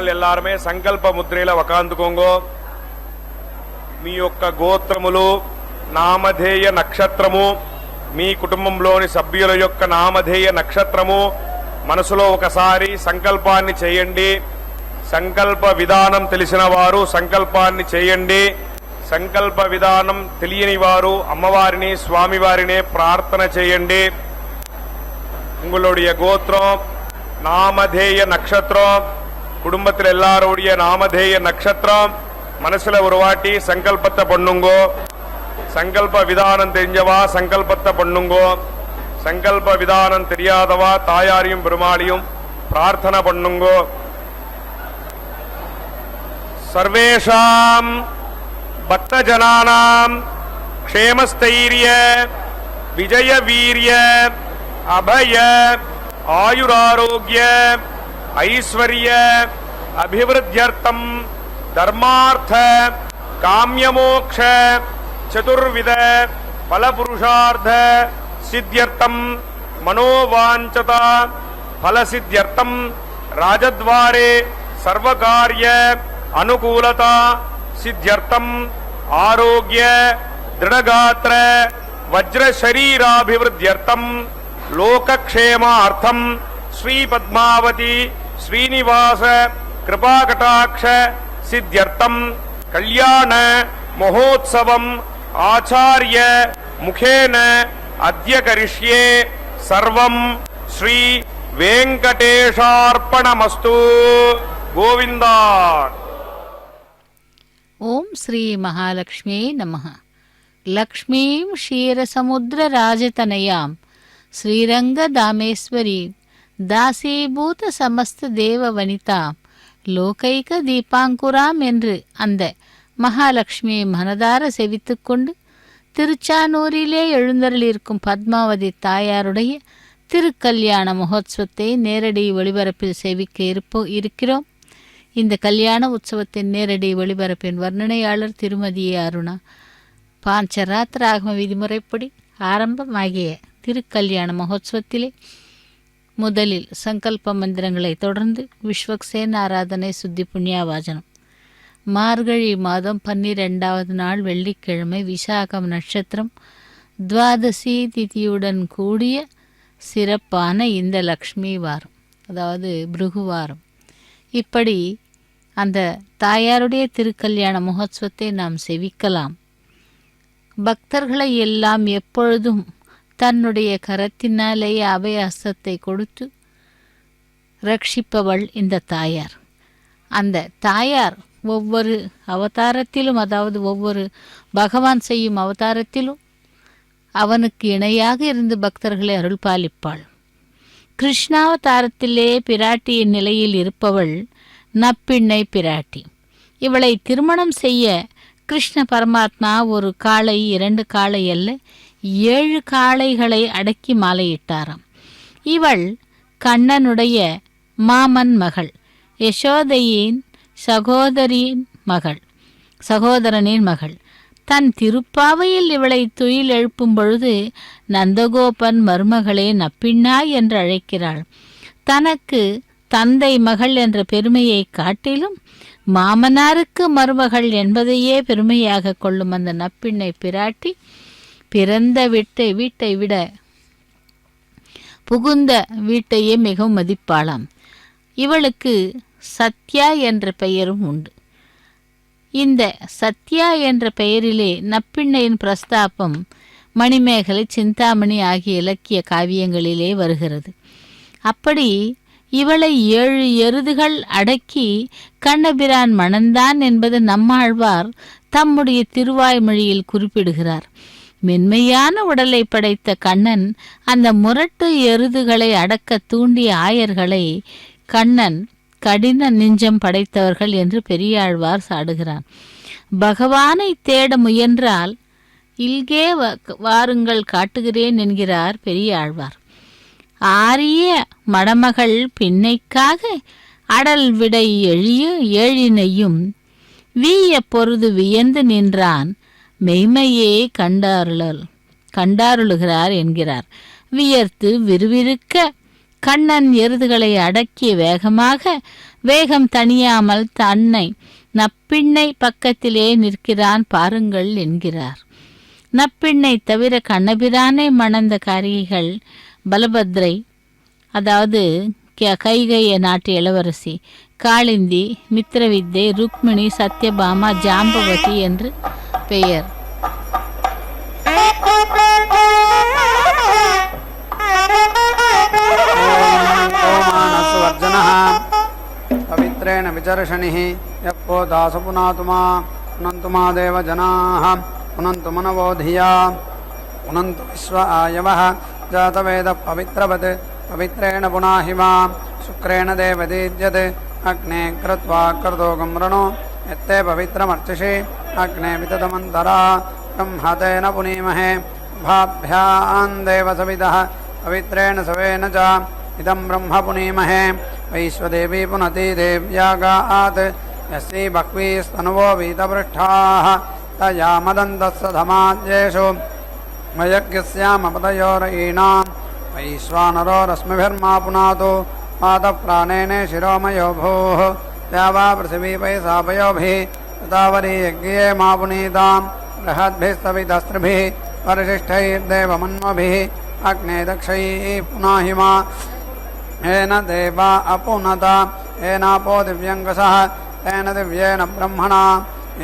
జనాంగల్ ఎల్లారమే సంకల్ప ముద్రలో వకాందుకోంగో. మీ యొక్క గోత్రములు, నామధేయ నక్షత్రము, మీ కుటుంబంలోని సభ్యుల యొక్క నామధేయ నక్షత్రము మనసులో ఒకసారి సంకల్పాన్ని చేయండి. సంకల్ప విధానం తెలిసిన వారు సంకల్పాన్ని చేయండి. సంకల్ప విధానం తెలియని వారు అమ్మవారిని స్వామివారిని ప్రార్థన చేయండి. உங்களுடைய கோத்திரம், நாமதேய நட்சத்திரம், குடும்பத்தில் எல்லாருடைய நாமதேய நட்சத்திரம் மனசுல ஒரு வாட்டி சங்கல்பத்தை பண்ணுங்கோ. சங்கல்ப விதானம் தெரிஞ்சவா சங்கல்பத்தை பண்ணுங்கோ. சங்கல்ப விதானம் தெரியாதவா தாயாரையும் பெருமாளையும் பிரார்த்தனை பண்ணுங்கோ. சர்வேஷாம் பக்தஜனானாம் க்ஷேமஸ்தைரிய விஜய வீரிய அபய ஆயுராரோக்கிய ஐஸ்வர்ய அபிவிருத்தியர்த்தம் தர்மார்த்த காமியமோக்ஷ சதுர்வித பலபுருஷார்த்த சித்தியர்த்தம் மனோவாஞ்சதா பலசித்தியர்த்தம் ராஜத்வாரே சர்வகாரிய அனுகூலதா சித்தியர்த்தம் ஆரோக்கிய திருடகாத்திர வஜ்ரசரீராபிவிருத்தியர்த்தம் லோகக்ஷேமார்த்தம் ஸ்ரீ பத்மாவதி ஸ்ரீனிவாச கிருபாகடாட்ச சித்தியர்த்தம் கல்யாண மகோத்சவம் ஆச்சாரிய முகேன அத்ய கரிஷ்யே சர்வம் ஸ்ரீ வெங்கடேஷார்ப்பணமஸ்து. கோவிந்தா. ஓம் ஸ்ரீ மகாலட்சுமியே நமः. லக்ஷ்மீம் க்ஷீரசமுத்திரராஜதனயாம் ஸ்ரீரங்கதாமேஸ்வரீம் தாசீபூத சமஸ்த தேவ வனிதாம் லோகைக தீபாங்குராம் என்று அந்த மகாலட்சுமியை மனதார செவித்துக்கொண்டு திருச்சானூரிலே எழுந்தருளிருக்கும் பத்மாவதி தாயாருடைய திருக்கல்யாண மகோத்சவத்தை நேரடி ஒளிபரப்பில் சேவிக்க இருக்கிறோம். இந்த கல்யாண உற்சவத்தின் நேரடி ஒளிபரப்பின் வர்ணனையாளர் திருமதி அருணா. பாஞ்சராத்திர ஆகம விதிமுறைப்படி ஆரம்பமாகிய திருக்கல்யாண மகோத்சவத்திலே முதலில் சங்கல்ப மந்திரங்களை தொடர்ந்து விஸ்வக்சேன ஆராதனை, சுத்தி புண்ணியாவாஜனம். மார்கழி மாதம் 12வது நாள் வெள்ளிக்கிழமை, விசாகம் நட்சத்திரம், துவாதசி திதியுடன் கூடிய சிறப்பான இந்த லக்ஷ்மி வாரம், அதாவது பிருகுவாரம். இப்படி அந்த தாயாருடைய திருக்கல்யாண மகோத்சவத்தை நாம் செவிக்கலாம். பக்தர்களை எல்லாம் எப்பொழுதும் தன்னுடைய கரத்தினாலேயே அபயஹஸ்தத்தை கொடுத்து ரட்சிப்பவள் இந்த தாயார். அந்த தாயார் ஒவ்வொரு அவதாரத்திலும், அதாவது ஒவ்வொரு பகவான் செய்யும் அவதாரத்திலும் அவனுக்கு இணையாக இருந்து பக்தர்களை அருள் பாலிப்பாள். கிருஷ்ணாவதாரத்திலே பிராட்டியின் நிலையில் இருப்பவள் நப்பிண்ணை பிராட்டி. இவளை திருமணம் செய்ய கிருஷ்ண பரமாத்மா ஒரு காளை, 2 காளை அல்ல 7 காளைகளை அடக்கி மாலையிட்டாராம். இவள் கண்ணனுடைய மாமன் மகள், யசோதையின் சகோதரனின் மகள். தன் திருப்பாவையில் இவளை துயில் எழுப்பும் பொழுது நந்தகோபன் மருமகளே நப்பிண்ணாய் என்று அழைக்கிறாள். தனக்கு தந்தை மகள் என்ற பெருமையை காட்டிலும் மாமனாருக்கு மருமகள் என்பதையே பெருமையாக கொள்ளும் அந்த நப்பிண்ணை பிராட்டி பிறந்த வீட்டை விட புகுந்த வீட்டையே மிகவும் மதிப்பாளாம். இவளுக்கு சத்யா என்ற பெயரும் உண்டு. இந்த சத்யா என்ற பெயரிலே நப்பிண்ணையின் பிரஸ்தாபம் மணிமேகலை, சிந்தாமணி ஆகிய இலக்கிய காவியங்களிலே வருகிறது. அப்படி இவளை 7 எருதுகள் அடக்கி கண்ணபிரான் மணந்தான் என்பது நம்மாழ்வார் தம்முடைய திருவாய்மொழியில் குறிப்பிடுகிறார். மென்மையான உடலை படைத்த கண்ணன் அந்த முரட்டு எருதுகளை அடக்க தூண்டிய ஆயர்களை கண்ணன் கடின நெஞ்சம் படைத்தவர்கள் என்று பெரியாழ்வார் சாடுகிறார். பகவானை தேட முயன்றால் இல்கே வாருங்கள் காட்டுகிறேன் என்கிறார் பெரியாழ்வார். ஆரிய மடமகள் பின்னைக்காக அடல் விடை எழிய ஏழினையும் வீய பொருது வியந்து நின்றான் மெய்மையே கண்டாருளுகிறார் என்கிறார். வியர்த்து விறுவிறுக்க கண்ணன் எருதுகளை அடக்கிய வேகமாக வேகம் தணியாமல் தன்னை நப்பிண்ணை பக்கத்திலே நிற்கிறான் பாருங்கள் என்கிறார். நப்பிண்ணை தவிர கண்ணபிரானை மணந்த காரிகைகள் பலபத்ரை, அதாவது கைகைய நாட்டு இளவரசி, காளிந்தி, மித்ரவித்தை, ருக்மிணி, சத்யபாமா, ஜாம்பவதி என்று பெயர். पवित्रेण विचर्षणिः यप्पो दास पुनातुमा पुनन्तु मा देव जनाः पुनन्तु मनवो धिया पुनन्तु विश्व आयवः जातवेद पवित्रवत् पवित्रेण पुनाहि मा शुक्रेण देवदीद्यत् अग्ने कृत्वा कर्दोगं रणो यत्ते पवित्रमर्चिषि अग्ने विततमन्तरा ब्रह्मतेन पुनीमहे भाभ्यां देवसविदः पवित्रेण सवेन च इदं ब्रह्म पुनीमहे वैश्वदेवी पुनति देव्यागात् यस्यै बह्वीस्तनुवो वीतपृष्ठाः तया मदन्तस्सधमाद्येषु मयज्ञस्यामपदयोरयीणां वैश्वानरो रश्मिभिर्मा पुनातु पादप्राणेन शिरोमयो भूः या वा पृथिवी पैसापयोभिः ततावरी यज्ञे मा पुनीतां बृहद्भिस्तविदस्त्रिभिः परिशिष्टैर्देवमन्वभिः अग्ने दक्षैः पुनाहि मा येन देवा अपुनता येनापो दिव्यङ्गसः तेन दिव्येन ब्रह्मणा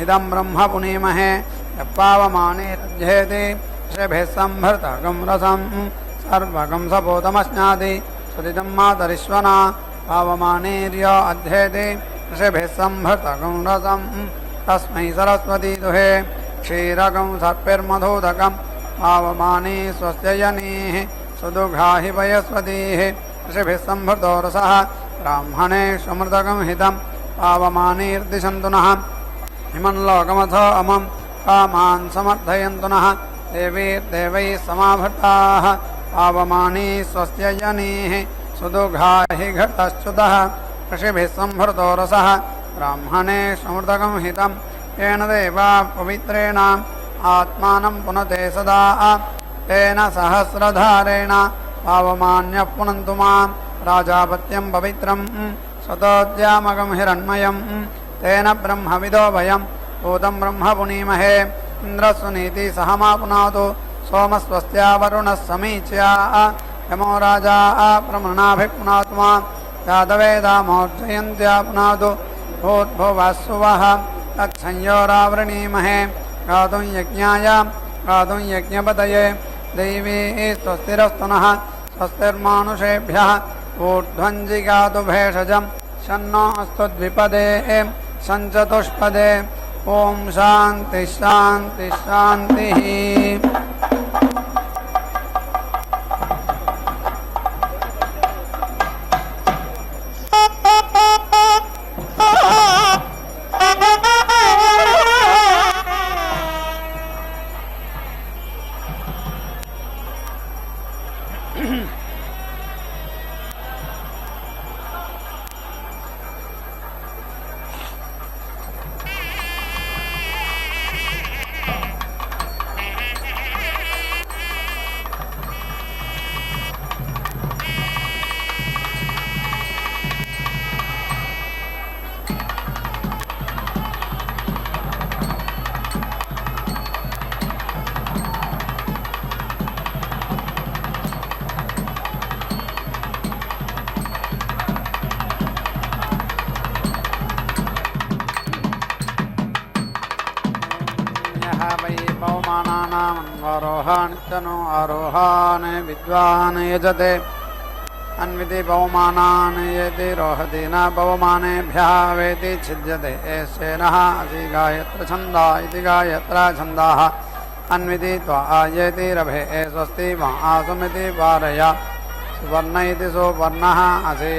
इदं ब्रह्म पुनीमहे यप्पावमानेरध्येति ऋषिभिः संभृतगं रसं सर्वगं सपोतमश्नाति सुदितं मातरिश्वना पावमानेर्यो अध्येति ऋषिभिः संभृतगं रसं तस्मै सरस्वती दुहे क्षीरकं सर्पिर्मधुदकं पावमानी स्वस्य यनीः सुदुघाहि वयस्वतीः ऋषिभिः संभृतो रसः ब्राह्मणे समृतकं हितं पावमानीर्दिशन्तु नः हिमन्लोकमथो अमं कामान् समर्थयन्तु नः देवीर्देवैः समाभृताः पावमानी स्वस्य यनीः सुदुघाहि घटश्च्युतः ऋषिभिः संभृतो रसः ब्राह्मणे समृतकं हितं येन देवा पवित्रेण आत्मानं पुनते सदा तेन सहस्रधारेण पावमान्यः पुनन्तु मां राजापत्यं पवित्रं स्वतोद्यामकं हिरण्मयं तेन ब्रह्मविदो वयं भूतं ब्रह्म पुनीमहे इन्द्रस्वनीति सह मा पुनातु सोमस्वस्त्या वरुणः समीच्या यमो राजा प्रमृणाभिः पुनातु मां यादवेदामोर्जयन्त्या पुनातु भूद्भुवस्सुवः तत्संयोरावृणीमहे गातुं यज्ञाय गातुं यज्ञपतये दैवी स्वस्तिरस्तु नः स्वस्तिर्मानुषेभ्यः ऊर्ध्वञ्जिगातु भेषजं शन्नो अस्तु द्विपदे सञ्चतुष्पदे ॐ शान्तिः शान्तिः शान्तिः। पवमानानामन्वारोहानित्यनो आरोहान् विद्वान् यजते अन्विति पवमानान् येति रोहति न पवमानेभ्यः वेति छिद्यते एषेनः असि गायत्र छन्दा इति गायत्र छन्दाः अन्विति त्वा आयेति रभे स्वस्ति मा आसुमिति पारय सुवर्ण इति सुवर्णः असि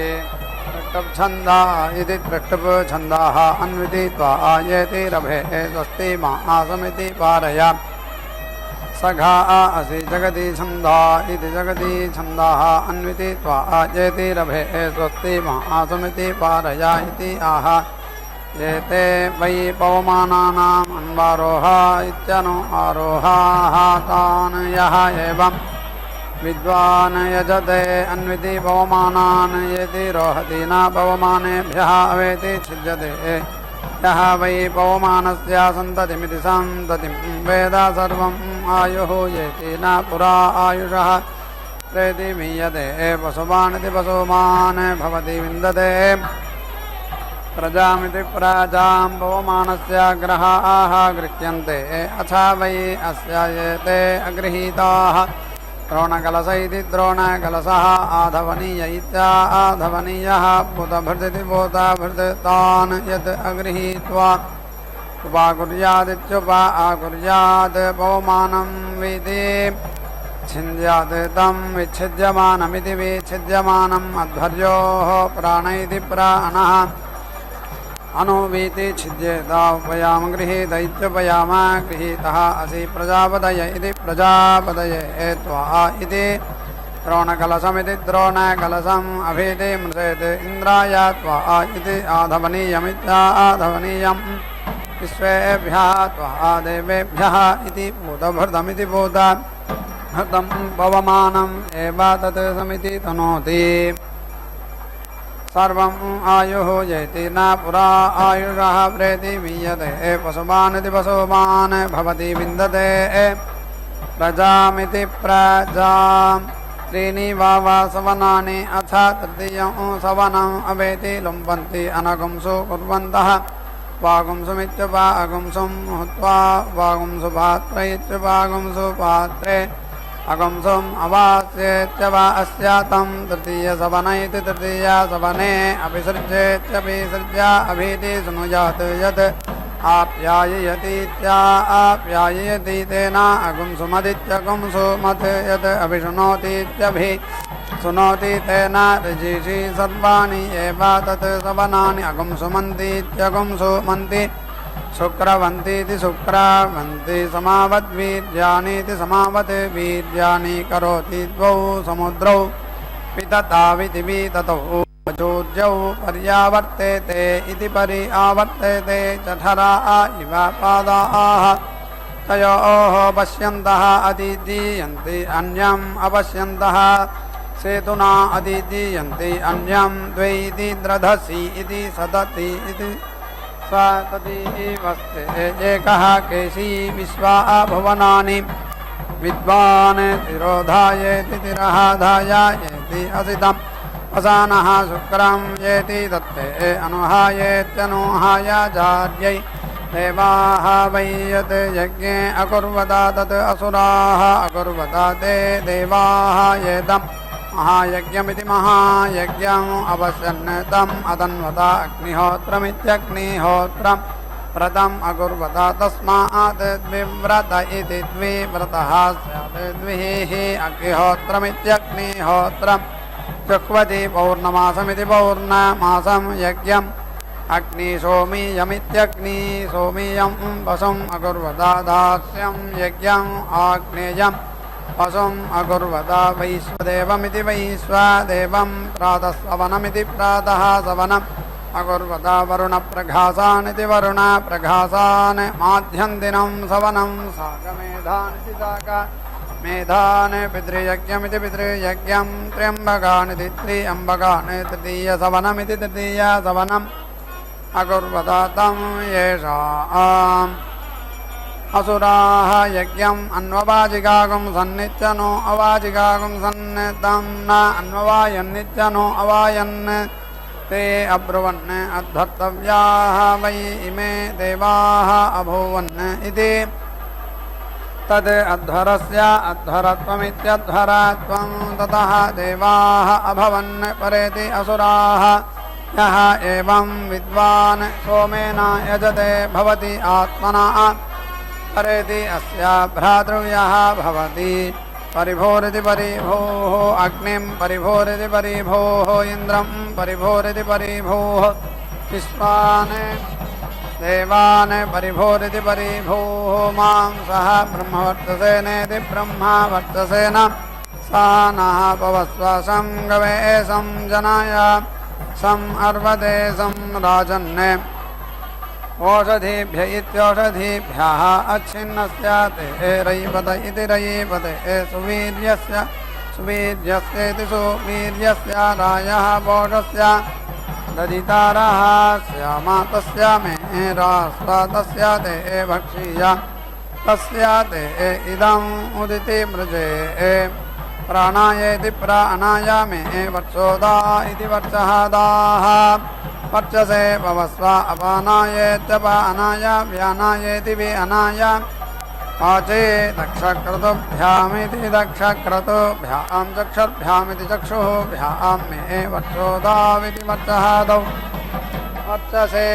तृष्टुप् छन्दा इति तृष्टुप् छन्दाः अन्विति त्वा आयेति रभे स्वस्ति मा आसुमिति पारय सघा असि जगति छन्दा इति जगति छन्दाः अन्विति त्वा आयेति रभे स्वस्ति मा आसुमिति पारय इति आह एते वै पवमानानाम् अन्वारोहा इत्यनु आरोहाः तान् यः एवं विद्वान् यजते अन्विति पवमानान् येति रोहति न पवमानेभ्यः अवेति छिद्यते यः वै पवमानस्य सन्ततिमिति सन्ततिं वेद सर्वम् आयुः येति न पुरा आयुषः प्रेति मीयते पशुमानिति पशुमान् भवति विन्दते प्रजामिति प्रजां पवमानस्य ग्रहाः गृह्यन्ते अथ वै अस्य येते अगृहीताः द्रोणकलश इति द्रोणकलशः आधवनीय इत्याधवनीयः भूतभृदिति भूतभृतान् यत् अगृहीत्वा उपाकुर्यादित्युपाकुर्यात् पवमानं विधि छिन्द्यात् तं विच्छिद्यमानमिति विच्छिद्यमानम् अध्वर्योः प्राण इति प्राणः अनुवीति छिद्येत उपयाम गृहीत इत्युपयाम गृहीतः असि प्रजापतय इति प्रजापतये त्वा इति द्रोणकलशमिति द्रोणकलशम् अभीति मृषेत् इन्द्राय त्वा इति आधवनीयमित्याधवनीयम् विश्वेभ्यः त्वा देवेभ्यः इति भूतभृतमिति भूतभृतं पवमानम् एव तत् समिति तनोति सर्वम् आयुः येति न पुरा आयुषः प्रेति मीयते पशुमानिति पशुमान् भवति विन्दते प्रजामिति प्रजां त्रीणि वा सवनानि अथ तृतीयं सवनम् अवेति लुम्पन्ति अनगुंसु कुर्वन्तः वागुंसुमित्युपागुंसुं हुत्वा वागुंसु पात्रे इत्युपागुंसु पात्रे अगुंसुम् अवास्येत्यवा अस्यातं तृतीयसवन इति तृतीयसवने अभिसृज्येत्यभिसृज्य अभीति शृणुयात् यत् आप्याययतीत्याप्याययति तेन अगुंसुमदित्यगुंसुमत् यत् अभिशृणोतीत्यभिशृणोति तेन ऋजीषि सर्वाणि एव तत् सवनानि अगुंसुमन्तीत्यगुंसुमन्ति शुक्रवन्तीति शुक्रवन्ति समावद्वीर्याणीति समावत् वीर्याणि करोति द्वौ समुद्रौ वितताविति विततौ चूर्यौ पर्यावर्तेते इति पर्यावर्तेते जठरा इव पादाः तयोः पश्यन्तः अतिदीयन्ति अन्यम् अपश्यन्तः सेतुना अतिदीयन्ति अन्यं द्वैति द्रधसि इति सदति इति तदीवस्ते एकः केशी विश्वा भुवनानि विद्वान् तिरोधायेति तिरहाधायेति असितम् असानः शुक्रं येति दत्ते अनुहायेत्यनुहायाचार्यै देवाः वै यत् यज्ञे अकुर्वता तत् असुराः अकुर्वता ते देवाः येदम् महायज्ञमिति महायज्ञम् अपश्यन् तम् अतन्वता अग्निहोत्रमित्यग्निहोत्रं व्रतम् अकुर्वता तस्मात् द्विव्रत इति द्विव्रतः स्यात् द्विः अग्निहोत्रमित्यग्निहोत्रम् जुह्वति पौर्णमासमिति पौर्णमासं यज्ञम् अग्निसोमीयमित्यग्निसोमीयं वसुम् अकुर्वता दास्यं यज्ञम् आग्नेयम् वसुम् अकुर्वता वैश्वदेवमिति वैश्वदेवं प्रातःसवनमिति प्रातः सवनम् अकुर्वता वरुणप्रघासानिति वरुणप्रघासान् माध्यन्दिनं सवनं साकमेधानिति साकमेधान् पितृयज्ञमिति पितृयज्ञं त्र्यम्बकानिति त्र्यम्बकान् तृतीयसवनमिति तृतीयसवनम् अकुर्वता तं येषाम् असुराः यज्ञम् अन्ववाजिकागुं सन्नित्यनो अवाजिकागुं सन्नितं न अन्ववायन्नित्यनो अवायन् ते अब्रुवन् अद्धर्तव्याः वै इमे देवाः अभूवन् इति तद् अध्वरस्य अध्वरत्वमित्यध्वरत्वं ततः देवाः अभवन् परेति असुराः यः एवं विद्वान् सोमेन यजते भवति आत्मना परेति अस्य भ्रातृव्यः भवति परिभोरिति परिभोः अग्निं परिभोरिति परिभोः इन्द्रं परिभोरिति परिभोः विश्वान् देवान् परिभोरिति परिभोः मां सह ब्रह्मवर्चसेनेति ब्रह्मवर्चसेन सा नः पवस्व सं गवे सं जनाय सं अर्वते सं राजन् ओषधीभ्य इत्यौषधीभ्यः अच्छिन्नस्य ते रयिपत इति रयिपते सुवीर्यस्य सुवीर्यस्येति सुवीर्यस्य रायः पोषस्य ददितारः स्याम तस्य मे रास्वा तस्य ते भक्षीय तस्य ते इदम् उदिति मृजे प्राणायेति प्राणाय मे वर्षोदा इति वर्षः दाः वर्चसे भवस्व अपानायेत्यपानाय व्यानायेति व्यानाय वाचे दक्षक्रतुभ्यामिति दक्षक्रतुभ्यां चक्षुर्भ्यामिति चक्षुभ्यां मे वर्षोदाविति वर्षः दौ वर्चसे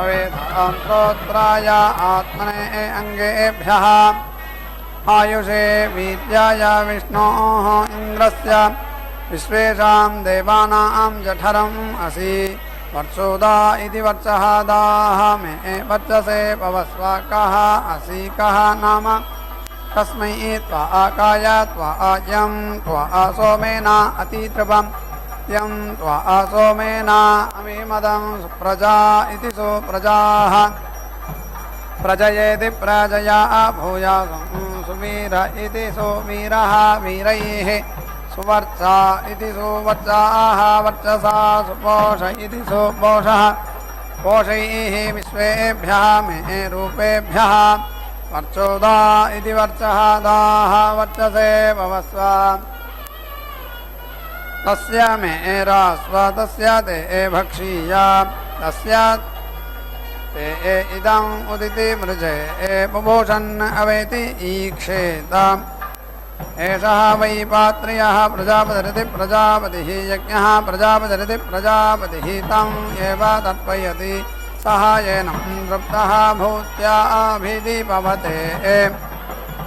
अवेधां श्रोत्राय आत्मने अङ्गेभ्यः आयुषे वीर्याय विष्णोः इन्द्रस्य विश्वेषां देवानां जठरम् असि वर्षोदा इति वर्षः दाः मे वर्चसे भवस्व कः असि कः नाम कस्मै त्वा आकाय त्वा यं त्वा सोमेन अतितृपं यं त्वा सोमेन अमिमदं सुप्रजा इति सुप्रजाः प्रजयेति प्रजया भूयासं सुवीर इति सुवीरः वीरैः सुवर्चा इति सुवर्चाः वर्चसा सुपोष इति सुपोषः पोषैः विश्वेभ्यः मे रूपेभ्यः वर्चोदा इति वर्चः दाः वर्चसे भवस्व तस्य मे रास्व तस्य ते भक्षीय तस्य ते इदम् उदिति मृजे बुभूषन् अवेति ईक्षेत एषः वै पात्र्यः प्रजापतिरिति प्रजापतिः यज्ञः प्रजापतिरिति प्रजापतिः तम् एव तर्पयति सः येनं तृप्तः भूत्या अभिदीपवते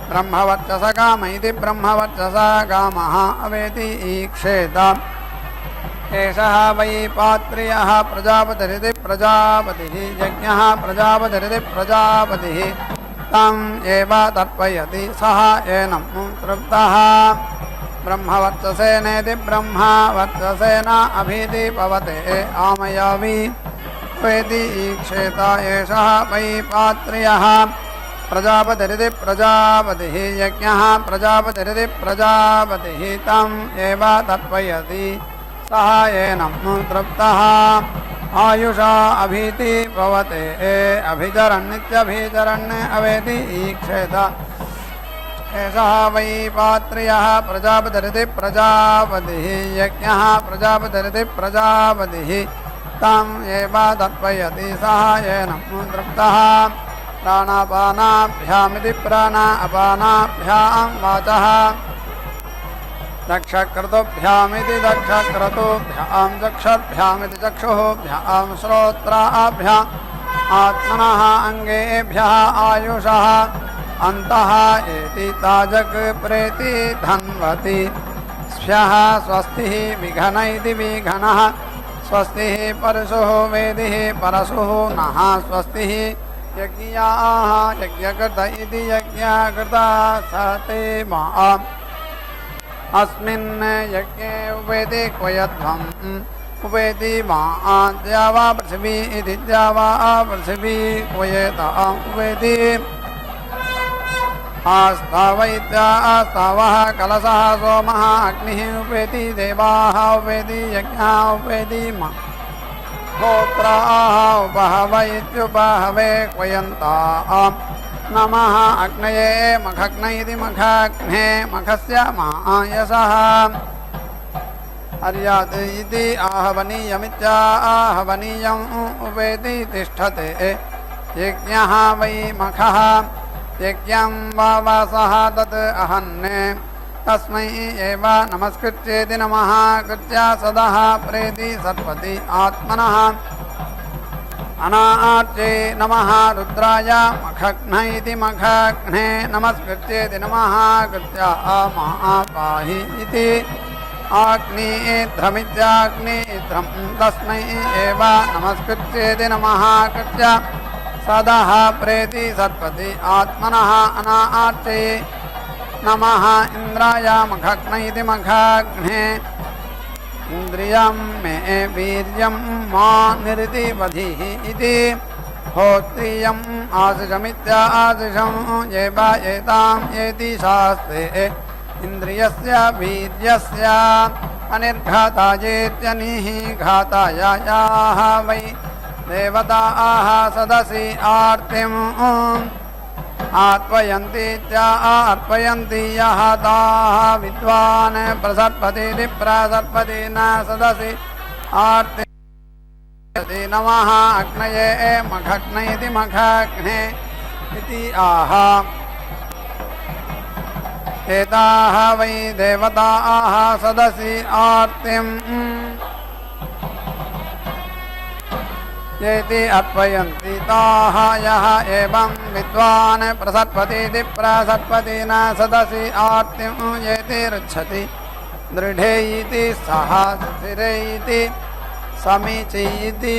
ब्रह्मवर्चसकाम इति ब्रह्मवर्चसकामः अवेति ईक्षेत एषः वै पात्र्यः प्रजापतिरिति प्रजापतिः यज्ञः प्रजापतिरिति प्रजापतिः तम् एव तर्पयति सः एनं तृप्तः ब्रह्मवर्चसेनेति ब्रह्मवर्चसेन अभिदीपवते आमयावि वेति ईक्षेत एषः वै पात्र्यः प्रजापतिरिति प्रजापतिः यज्ञः प्रजापतिरिति प्रजापतिः तम् एव तर्पयति सः एनं तृप्तः आयुषा अभीति भवते अभिचरन्नित्यभिचरन् अवेति ईक्षेत एषः वै पात्र्यः प्रजापतिरिति प्रजापतिः यज्ञः प्रजापतिरिति प्रजापतिः तम् एव तर्पयति सः एनं तृप्तः प्राणापानाभ्यामिति प्राणापानाभ्यां वाचः दक्षक्रतुभ्यामिति दक्षक्रतुभ्यां चक्षुर्भ्यामिति चक्षुभ्यां श्रोत्राभ्याम् आत्मनः अङ्गेभ्यः आयुषः अन्तः एति ताजक् प्रेति धन्वति स्व्यः स्वस्तिः विघन इति विघनः स्वस्तिः परशुः वेदिः परशुः नः स्वस्तिः यज्ञाः यज्ञकृत इति यज्ञकृता सते मा अस्मिन् यज्ञे उपेति क्वयध्वम् उपेति मा द्यावा पृथिवी इति द्यावा पृथिवी क्वयेत उपेति आस्तावैत्या आस्तावः कलशः सोमः अग्निः उपेति देवाः उपेति यज्ञः उपेति मा होत्राः उपहव इत्युपहवे क्वयन्ताः नमः अग्नये मखग्न इति मखाग्ने मखस्य मायसः अर्यात् इति आहवनीयमित्याहवनीयम् उपेति तिष्ठते यज्ञः वै मखः यज्ञं वावसः तत् अहन्ने तस्मै एव नमस्कृत्येति नमः कृत्य सदः प्रेति सर्पति आत्मनः अनार्चे नमः रुद्राय मखघ्न इति मखघ्ने नमस्कृत्येति नमः कृत्य पाहि इति आग्नेध्रमित्याग्नेध्रं तस्मै एव नमस्कृत्येति नमः कृत्य सदः प्रेति सर्पति आत्मनः अनार्चे नमः इन्द्राय मखघ्न इति मखघ्ने इन्द्रियं मे वीर्यं मा निरतिवधिः इति होत्रियम् आशिषमित्या आशिषं ये वा एतां येति शास्त्रे इन्द्रियस्य वीर्यस्य अनिर्घातायेत्यनिः घातायाः वै देवताः सदसि आर्तिम् आत्पयन्तीत्या अर्पयन्ति यः ताः विद्वान् प्रसर्पतीति प्रसर्पति न सदसि आर्ति नमः अग्नये मघग्न इति मघग्ने इति आह एताः वै देवताः सदसि आर्तिम् येति अर्पयन्ति ताः यः एवं विद्वान् प्रसर्पतीति प्रसर्पति न सदसि आर्तिं येति ऋच्छति दृढे इति सः स्थिरे इति समीची इति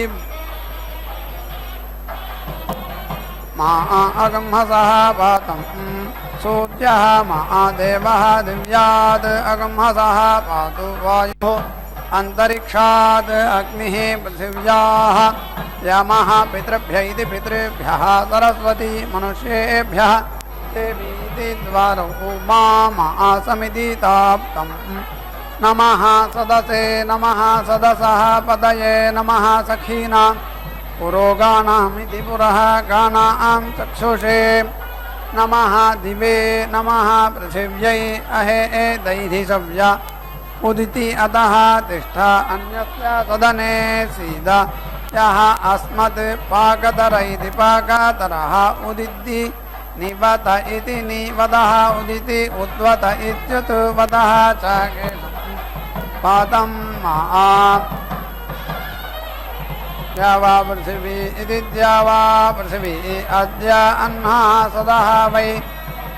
मा अगम्हसः पातं सूर्यः महादेवः दिव्यात् अगम्हसः पातु वायुः अंतरिक्षात् अग्निः पृथिव्याः यमः पितृभ्य इति पितृभ्यः सरस्वती मनुष्येभ्यः देवी इति द्वारो मासमिति ताप्तम् नमः सदसे नमः सदसः पदये नमः सखीनां पुरोगाणामिति पुरः गानां चक्षुषे नमः दिवे नमः पृथिव्यै अहे दैधिसव्या उदिति अतः तिष्ठा अन्यस्य सदने सीद यः अस्मत् पाकतर इति पाकतरः उदिति निवत इति निवतः उदिति उद्वत इत्युद्वतः च पातं मा द्यावा पृथिवी इति द्यावा पृथिवी अद्य अह्ना सदः वै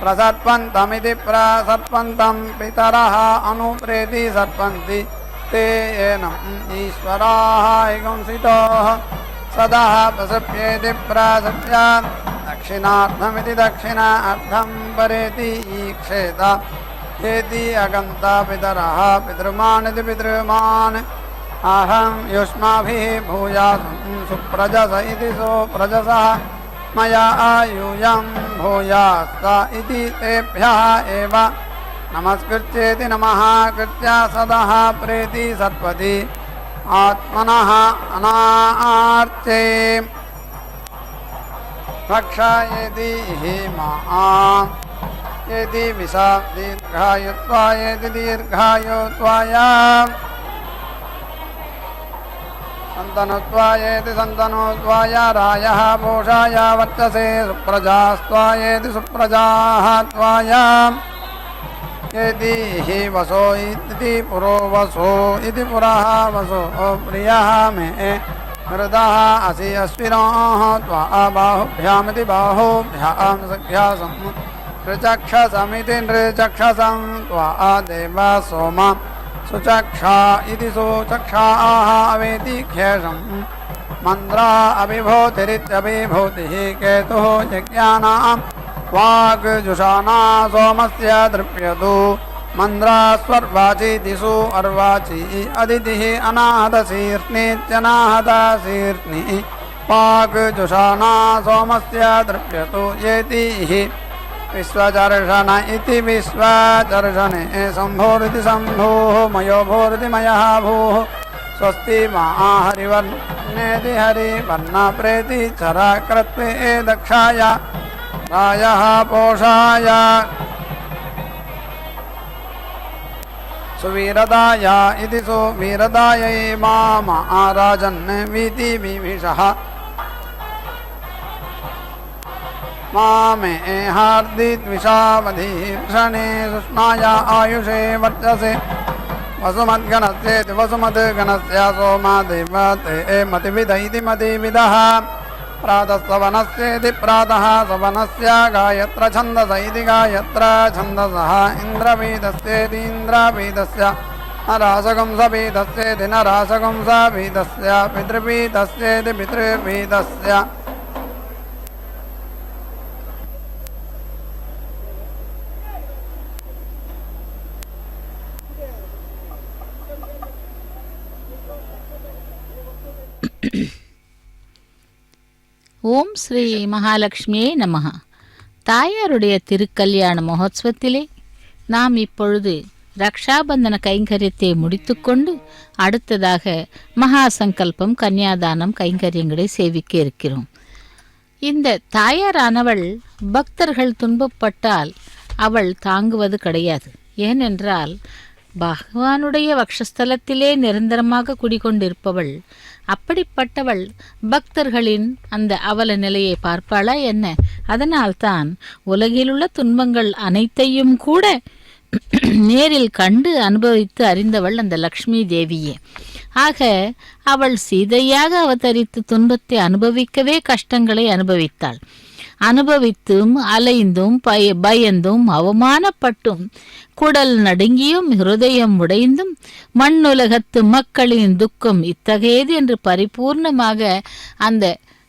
प्रसर्पन्तमिति प्रसर्पन्तं पितरः अनुप्रेति सर्पन्ति ते एनम् ईश्वराः इगंसितोः सदः प्रसप्येति प्रसप्यात् दक्षिणार्थमिति दक्षिणार्थं परेति ईक्षेत एति अगन्ता पितरः पितृमानिति पितृमान् अहं युष्माभिः भूयासं सुप्रजस इति सुप्रजसः मया आयूयं भूयास्त इति तेभ्यः एव नमस्कृत्येति नमः कृत्या सदः प्रेति सर्पति आत्मनः अनार्चे रक्षायेति मा येति विषा दीर्घायुत्वायेति दीर्घायुत्वाय सन्तनुत्वायेति सन्तनुत्वाय रायः पोषाय वर्चसे सुप्रजास्त्वायेति सुप्रजाः त्वाय येति हि वसो इति पुरो वसो इति पुरः वसो प्रियः मे हृदः असि अश्विनोः त्वा बाहुभ्यामिति बाहुभ्यां सख्यासं नृचक्षसमिति नृचक्षसं त्वा देव सोम सुचक्षा इति सुचक्षाः अवेति ख्येषं मन्द्रा अभिभूतिरित्यभिभूतिः केतुः यज्ञानां वाग्जुषाणा सोमस्य दृप्यतु मन्द्रा स्वर्वाचीतिषु अर्वाची अदितिः अनाहतशीर्ष्णीत्यनाहतशीर्ष्णि वाग्जुषाणा सोमस्य दृप्यतु येति विश्वचर्षण इति विश्वचर्षणे शम्भोरिति शम्भोः मयो भूरिति मयः भूः स्वस्ति मा हरिवर्णेति हरिवर्ण प्रेति चराकृत्वे दक्षाय रायः पोषाय सुवीरदाय इति सुवीरदायै माम आराजन् वीति विभिषः मामे हार्दिद्विषावधिषणे सुष्माय आयुषे वर्चसे वसुमद्गणस्येति वसुमद्गणस्य सोमादेवते मतिविद इति मतिविदः प्रातःसवनस्येति प्रातः सवनस्य गायत्र छन्दस इति गायत्र छन्दसः इन्द्रवीदस्येति इन्द्रवीदस्य नरासगंसवीदस्येति नरासगंसवीदस्य पितृवीदस्येति पितृवीदस्य ஓம் ஸ்ரீ மகாலட்சுமியே நமஹ. தாயாருடைய திருக்கல்யாண மகோத்சவத்திலே நாம் இப்பொழுது ரக்ஷாபந்தன கைங்கரியத்தை முடித்துக்கொண்டு அடுத்ததாக மகா சங்கல்பம் கன்னியாதானம் கைங்கரியங்களை சேவிக்க இருக்கிறோம். இந்த தாயாரானவள் பக்தர்கள் துன்பப்பட்டால் அவள் தாங்குவது கிடையாது. ஏனென்றால் பகவானுடைய வக்ஷஸ்தலத்திலே நிரந்தரமாக குடிகொண்டிருப்பவள். அப்படிப்பட்டவள் பக்தர்களின் அந்த அவல நிலையை பார்ப்பாளா என்ன? அதனால்தான் உலகிலுள்ள துன்பங்கள் அனைத்தையும் கூட நேரில் கண்டு அனுபவித்து அறிந்தவள் அந்த லக்ஷ்மி தேவியே. ஆக அவள் சீதையாக அவதரித்து துன்பத்தை அனுபவிக்கவே கஷ்டங்களை அனுபவித்தாள். அனுபவித்தும் அலைந்தும் பயந்தும் அவமானப்பட்டும் குடல் நடுங்கியும் ஹிருதயம் உடைந்தும் மண்ணுலகத்து மக்களின் துக்கம் இத்தகையது என்று பரிபூர்ணமாக அந்த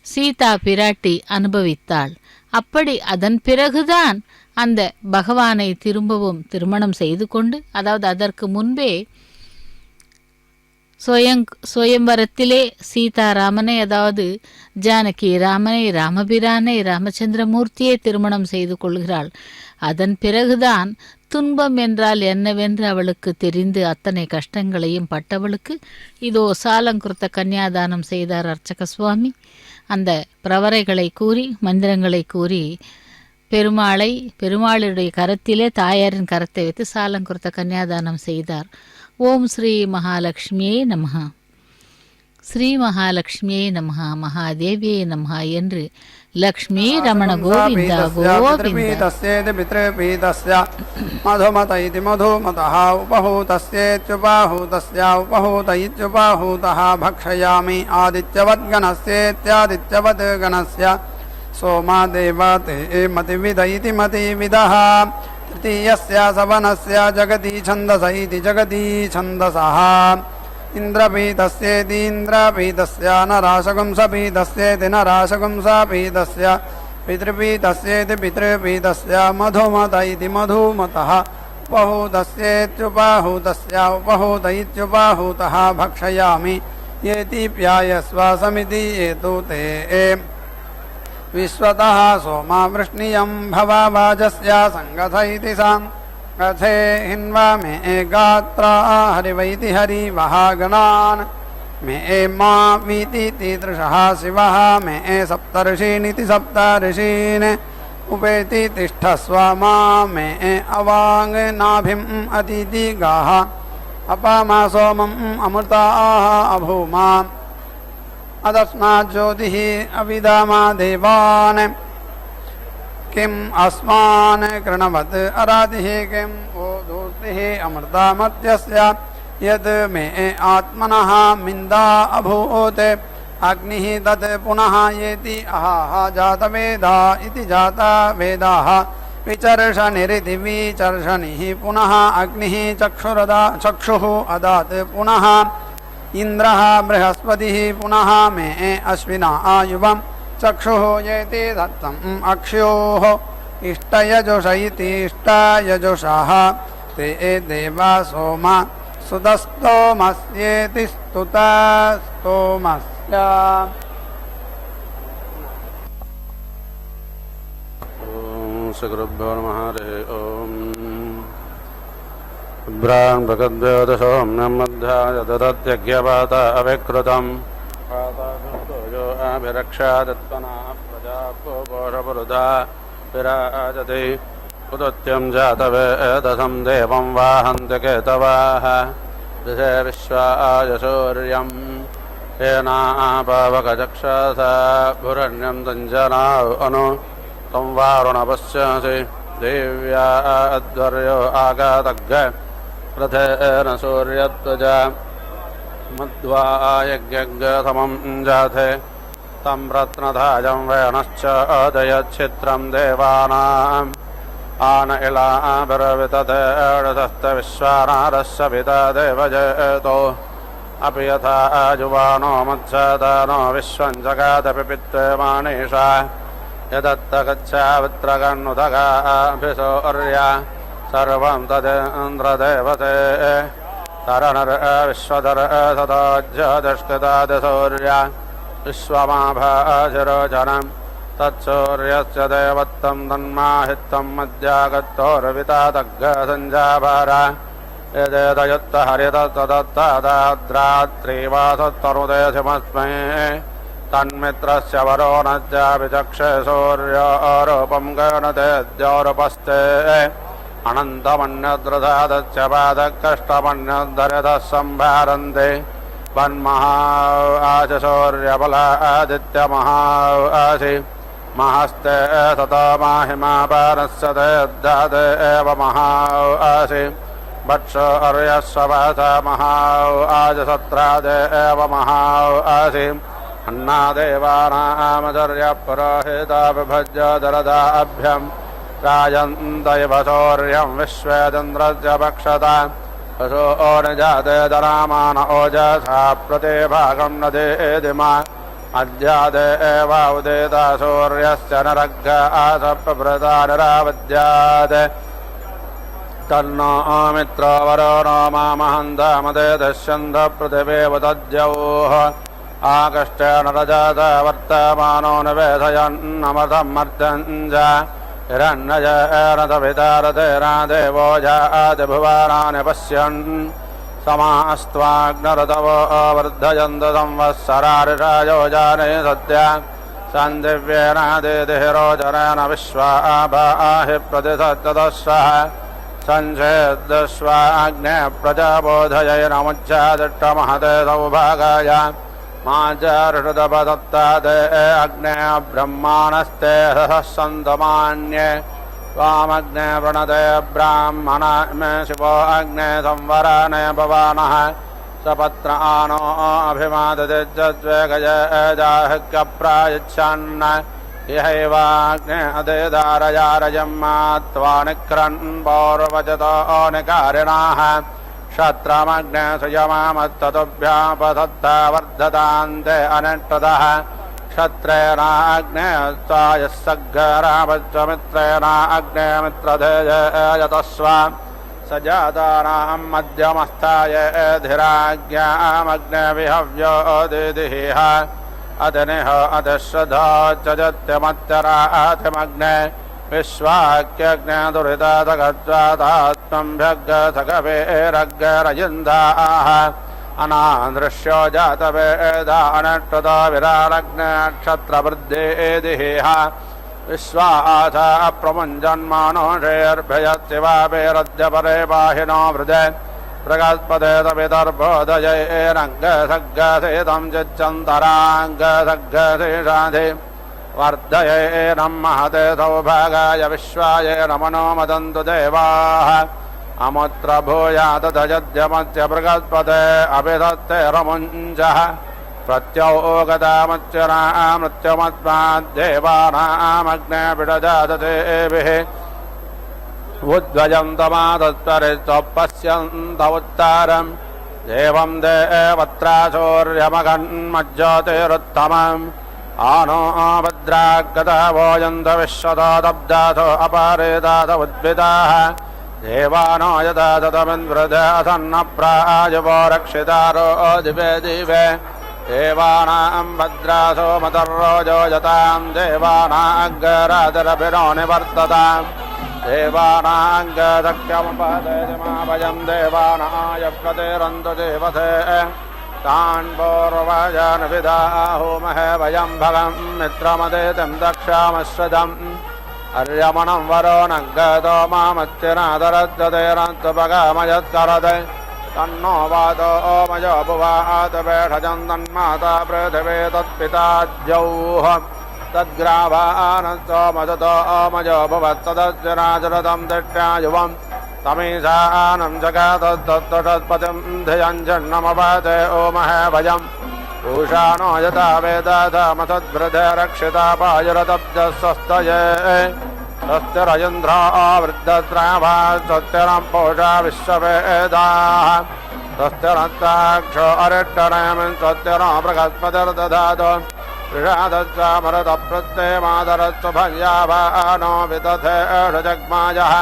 சீதா பிராட்டி அனுபவித்தாள். அப்படி அதன் பிறகுதான் அந்த பகவானை திரும்பவும் திருமணம் செய்து கொண்டு, அதாவது அதற்கு முன்பே சுயம்பரத்திலே சீதாராமனை, அதாவது ஜானகி ராமனை, ராமபிரானை, ராமச்சந்திரமூர்த்தியை திருமணம் செய்து கொள்கிறாள். அதன் பிறகுதான் துன்பம் என்றால் என்னவென்று அவளுக்கு தெரிந்து அத்தனை கஷ்டங்களையும் பட்டவளுக்கு இதோ சாலங்குருத்த கன்னியாதானம் செய்தார் அர்ச்சக சுவாமி. அந்த பிரவரைகளை கூறி மந்திரங்களை கூறி பெருமாளுடைய கரத்திலே தாயாரின் கரத்தை வைத்து சாலங்குருத்த கன்னியாதானம் செய்தார். ஓம் ஸ்ரீ மகாலட்சுமியே நமஹ, ஸ்ரீ மகாலட்சுமியே நமஹ, மகாதேவியே நமஹ என்று லக்ஷ்மி ரமண கோவிந்த கோவிந்த மதுமத இதி மதுமதः உபஹூதஸ்யேத்யுபாஹூதஸ்ய உபஹூத இத்யுபாஹூதः பக்ஷயாமி ஆதித்யவத்கணஸ்யேத்யாதித்யவத் கணஸ்ய सोमा देवते मतिविद इति मतिविदः तृतीयस्य सवनस्य जगति छन्दस इति जगति छन्दसः इन्द्रपीतस्येतीन्द्रपीतस्य नराशगुंसपीतस्येति नराशगुंसपीतस्य पितृपीतस्येति पितृपीतस्य मधुमत इति मधुमतः उपहूतस्येत्युपाहूतस्य उपहूत इत्युपाहूतः भक्षयामि येति प्यायस्व समिति एतु ते विश्वतः सोमा वृष्णियं भवा वाजस्य संगथ इति संगथे हिन्वा मे गात्रा हरिवैति हरिवः गणान् मे मा वीति तीदृशः शिवः मे सप्तर्षीनिति सप्तर्षीन् उपेति तिष्ठस्व मा मे अवाङ् नाभिम् अतिदिगाः अपामा सोमम् अमृताः अभूमा अदस्मात् ज्योतिः अविदामा देवान् किम् अस्मान् कृणवत् अरातिः किम् ओदूर्तिः अमृतामर्त्यस्य यद् मे आत्मनः मिन्दा अभूत् अग्निः तत् पुनः येति अहाः जातवेदा इति जातवेदाः विचर्षनिरिति विचर्षणिः पुनः अग्निः चक्षुः अदात् पुनः इन्द्रः बृहस्पतिः पुनः मे अश्विना आयुवं चक्षुः येति दत्तम् अक्ष्योः इष्टयजुष इति इष्टयजुषः ते देवा सोमा सुतस्तोमस्येति स्तुतस्तोमस्य। श्रीगुरुभ्यो नमः। ओम ब्राह्मण भगवद्वेदसोम्यं मध्याय ददत्यज्ञपात अविकृतम् पातायो अभिरक्षादत्तना प्रजाको बोधपुरुधा विराजते उदत्यं जातवेदसं देवं वाहन्ति केतवाः दिशे विश्वाय सूर्यं येनापावकचक्षसा भुरण्यं तञ्जनाव अनु तं वारुणपश्यसि देव्या अध्वर्यो आगातग्ग रथेन सूर्यध्वजा मध्वा यज्ञगतमं जाते तं रत्नधाजं वेणश्च अदयच्छित्रं देवानाम् आन इलाभिर्वितते षष्ठविश्वानारस्य पिता देवजतो अपि यथा जुवानो मत्स्यदानो विश्वं जगादपि पित्वमानेषा यदत्तगच्छावित्रगन्नुदगाभिसौर्या सर्वं तदेन्द्रदेवते तरणर विश्वधर सदाज्यदष्कृतादिसौर्या विश्वमाभाशिरोचनं तत्सूर्यस्य देवत्तं तन्माहित्वं मध्यागतोर्विता तग्गसञ्जाभार यदेतयुक्त हरितस्तदत्तदाद्रात्रीवासत्तरुदेशमस्मै तन्मित्रस्य वरो नज्जाभिचक्षे सूर्योरूपं गणतेद्योरुपस्ते अनन्तमन्यद्रसादस्य पादकष्टमन्यद्धरितः सम्भारन्ते वन्महा आसि सूर्यबला आदित्यमहा आसि महस्ते ततो माहिमापानस्य ते दाते एव महा आसि वत्सो अर्यस्वभासा महा आजसत्रादे एव महा आसि अन्नादेवानामचर्यपुरोहिता विभज्य दरदाभ्यम् राजन्तैव शौर्यं विश्वेन्द्रस्य पक्षता वसो निजाते दरामान ओजसा प्रतिभागं न देदिमा अद्यादे एव उदेता सूर्यस्य नरग्ग आसप्रभृता निरावद्यात् तन्नो मित्रो वरो नो मामहन्तमदे दश्यन्त पृथिवीव तद्यौः आकष्टेन रजात वर्तमानो निवेदयन्नमृतं मर्दञ्च हिरण्यजेन तवितारतेरादेवो जातिभुवनानि पश्यन् समास्त्वाग्नरतवो वर्धयन्त संवत्सरारिषायो जाने सद्य सन्दिव्येनादितिरोचरेण विश्वाभाहि प्रतिसत्यदस्रः संसेद्स्वाग्ने प्रजाबोधयैनमुच्चादिष्टमहते सौभागाय माचारुषदपदत्तादे अग्ने ब्रह्माणस्ते सन्तमान्ये त्वामग्ने प्रणते ब्राह्मण मे शिवो अग्ने संवराने भवानः सपत्र आनो अभिमादतिजद्वेगजाह्यप्रायच्छन् इहैवाग्ने अदेदारयारयम्मा त्वा निक्रन् पौर्वजतो निकारिणाः क्षत्रमग्ने सुयमामत्ततुभ्यापसत्ता वर्धतान्ते अनिष्टतः क्षत्रेणाग्ने त्वायः सग्गरावच्चमित्रेणाग्ने मित्रधेयतस्व स जातानां मध्यमस्थाय धिराज्ञामग्ने विहव्यो दिदिः अतिनिह अतिश्रद्धा च जत्यमत्यरातिमग्ने विश्वाक्यग्ने दुरितातगज्वातात्मं भ्यग्गसगवेरग्गरयिन्दाः अनादृश्यो जातवेदा अनक्षत विरारग्ने नक्षत्रवृद्धेदिः विश्वासा प्रमुञ्जन्मानोषेर्भयत्सिवापेरद्यपरे पाहिनो वृजे प्रगत्पदे तविदर्भोदयेरङ्गसग्गसेतं चिच्चन्तराङ्गसग्गशेषाधि वर्धयेनं महते सौभागाय विश्वाय नमनो मदन्तु देवाः अमुत्र भूयात तजद्यमस्य बृहस्पते अभिधत्ते रमुञ्जः प्रत्योगतामच्चरामृत्युमस्माद्देवानामग्ने पिडजाततेभिः उद्वयन्तमादत्तरित्वपश्यन्त उत्तारम् एवं देवत्राचौर्यमगन्मज्योतिरुत्तमम् आनो भद्रागता भोजन्त विश्वतो दब्दासो अपारेदास उद्भिदाः देवानो यथा ततमिन्द्रदासन्नप्राजवो रक्षितारो दिवे दिवे देवानां भद्रासो मतर्रोजो यतां देवानाग्गरातिरभिनो निवर्तताम् देवानाङ्गदक्यमुपदेशमाभयं देवानायप्रतिरन्तु देवसे तान् पूर्वजान् विदाहोमहे वयं भगं मित्रमदेतिं दक्षामश्रजम् अर्यमणं वरो नङ्गतो मामच्चिनादरद्यतेरन्तुपगामयत्करते तन्नो वातो ओमयो भुवात वेषजं तन्माता पृथिवे तत्पिताद्यौः तद्ग्रावानस्तोमजतो ओमयो भुवत्तदज्जनाचरतं दृष्ट्यायुवम् तमीशानं जगातत्तत्पतिं धियञ्जन्नमपाते ओमहे वयम् पूषानो यथा वेदाथमसद्भृते रक्षिता पायुरतब्जस्वस्तये स्वस्तिरयन्द्रो वृद्धस्रावा स्वस्तिरं पूषा विश्ववेदाः स्वस्तिरस्ताक्षो अरिष्टनेमिन् स्वस्तिरो बृहस्पतिर्दधातु ऋषादस्वामरतप्रत्ययमादरस्तु भयाभानो विदधे जग्मायः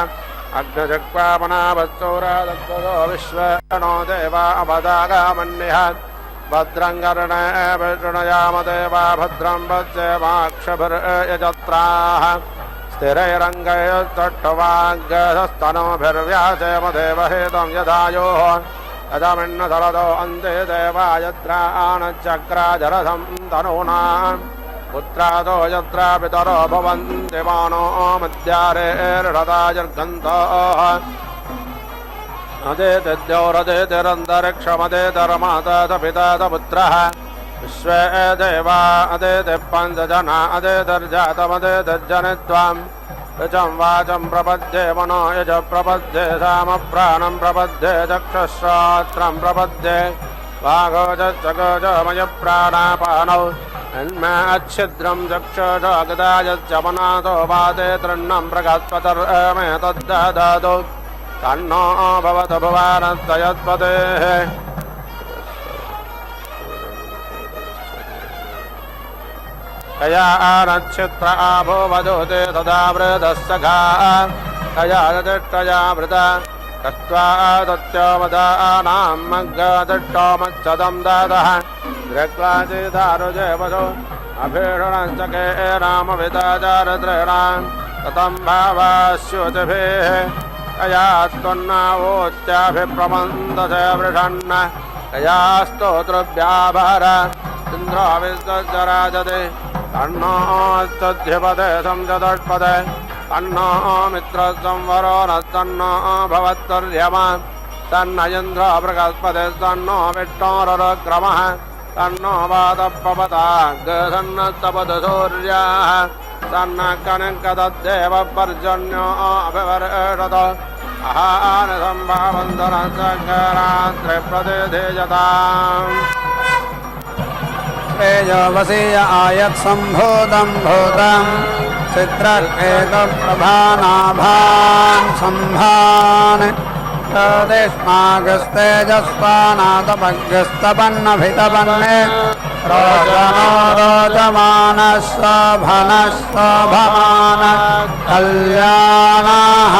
अग्निजग्वामनावत्सौरादत्तो विश्वेणो देवा अवदागामन्यः भद्रं कर्णेभिः शृणुयाम देवा भद्रं पश्येमाक्षभिर्यजत्राः स्थिरैरङ्गैस्तट्टवाग्गस्तनोभिर्व्यासेम देवहेतं यदायोः यदमिन्नसरदो अन्ते देवायद्राणचक्राजरथं तनूनाम् पुत्रादो यत्रा पितरो भवन्ति मानो मध्यारेर्हतायर्गन्तः अदेतिद्यौरदेतिरन्तरिक्षमदेतरमाता च पिता च पुत्रः विश्वे देवा अदेतिः पञ्चजना अदेतिर्जातमदेतिर्जनित्वाम् ऋचं वाचं प्रपद्ये मनो यज प्रपद्ये सामप्राणं प्रपद्ये चक्षुश्रोत्रं प्रपद्ये वाघोजगोजमयप्राणापानौ अन्माच्छिद्रं चक्षुषगदायच्चमनातो वादे तृण्णं प्रगत्पतर्मे तद्ददातु तन्नो भवतु भुवानत्रयत्पतेः कया नक्षत्र आभो वधूते तदा वृदस्सखा कया यतिष्ठया वृता कत्वा तत्योमदानां मग्गतिष्ठोमच्छदं ददः दृक्वाचिदारुजे वधो अभीषणश्चके रामविदाचारद्रणां कथं भावास्युतिभिः कया त्वन्नावोत्याभिप्रमन्दसे वृषन्न कया स्तोतृभ्याभर इन्द्रो विश्वराजते तन्नो स्तुध्यपदे संजदष्पदे तन्नो मित्रसंवरो न तन्नो भवत्तर्यमा तन्न इन्द्रो बृहस्पते तन्नो विष्णोरक्रमः तन्नो वातपवताग्सन्नस्तपदसूर्याः तन्न कनकदद्देव पर्जन्यो अभिवर्षत अहानसम्भावन्तरसकरात्रिप्रतिधीयताम् तेजोवसीय आयत्सम्भूतं भूतं चित्रकेतप्रभानाभान् सम्भान् तदेष्मागस्तेजस्वानातपग्रस्तपन्नभितपन्ने रोचनो रोचमानः शोभनः शोभमानः कल्याणः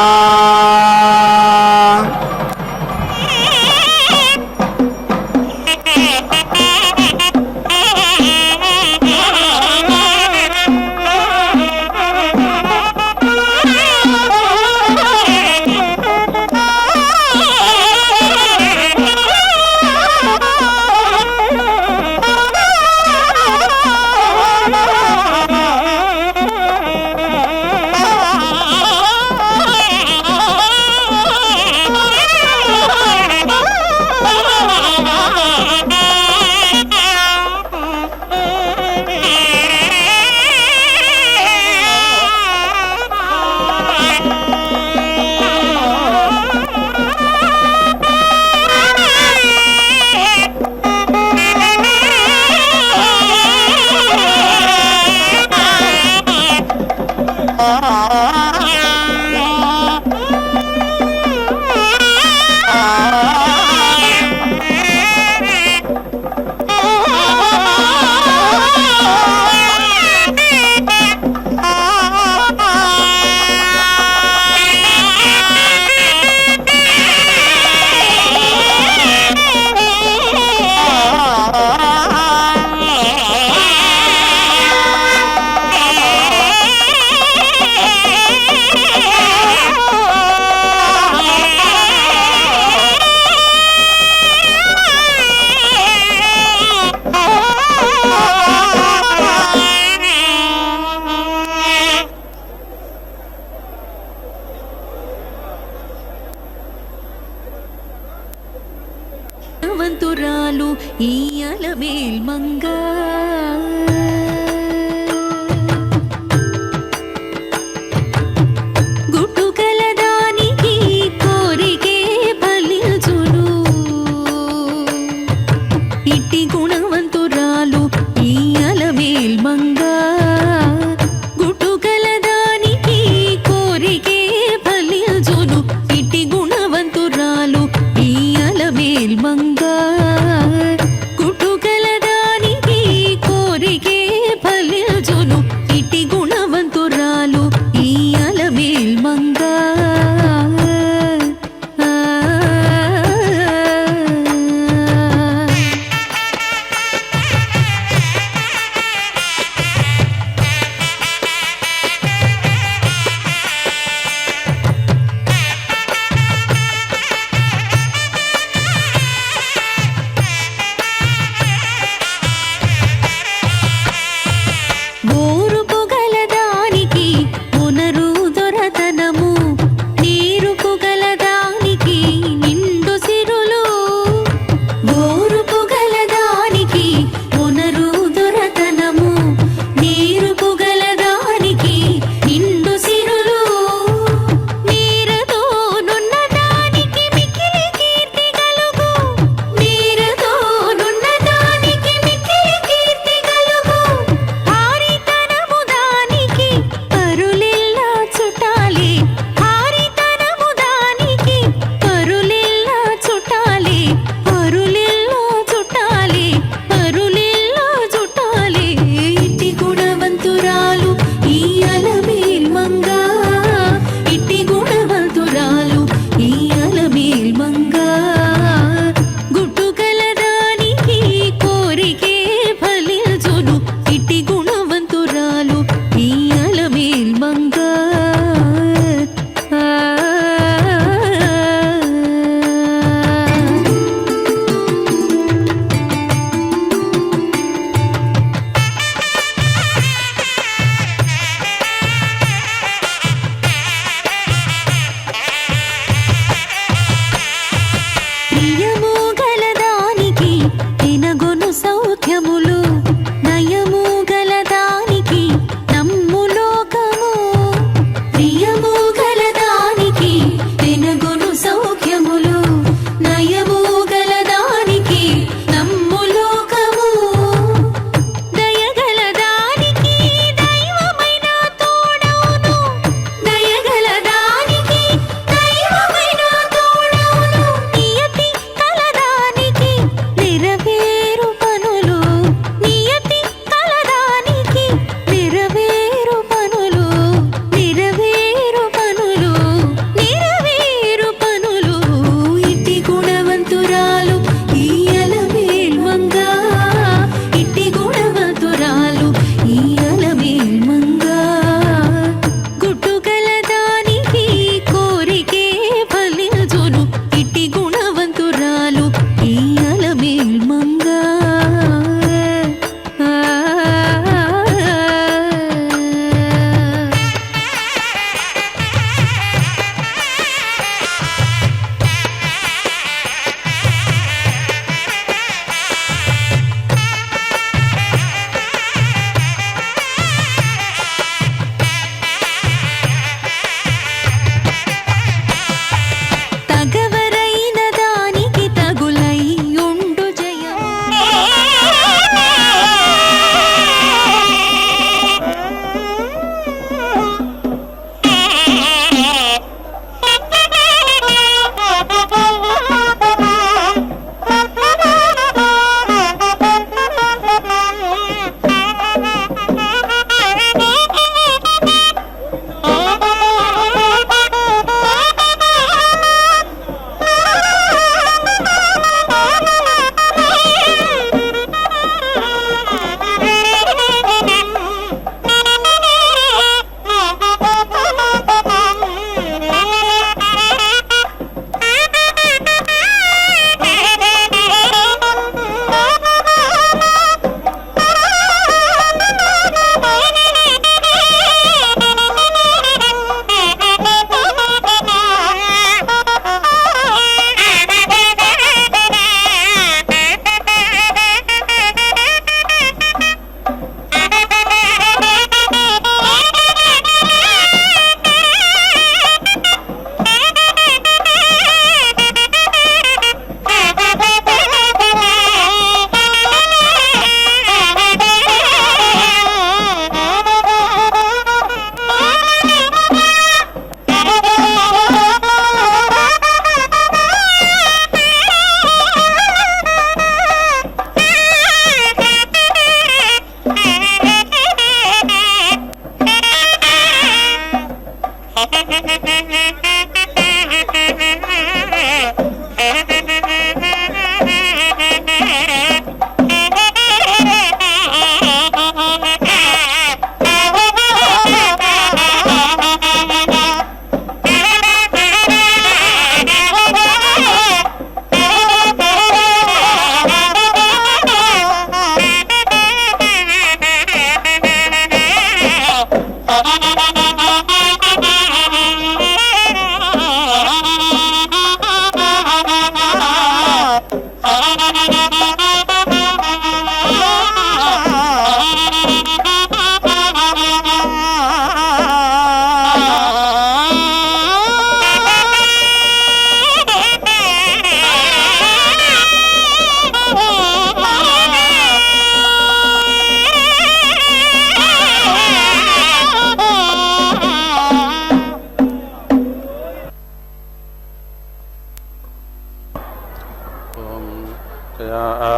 వంతురాలు ఈ అలమేల్ మంగ గుట్టుకలదానికి కోరికే ఫలించును ఇట్టి గుణవంతురాలు ఈ అలమేల్ మంగ గుట్టుకలదానికి కోరికే ఫలించును ఇట్టి గుణవంతురాలు ఈ అలమేల్ మంగ కుటుకలదానికి కోరిక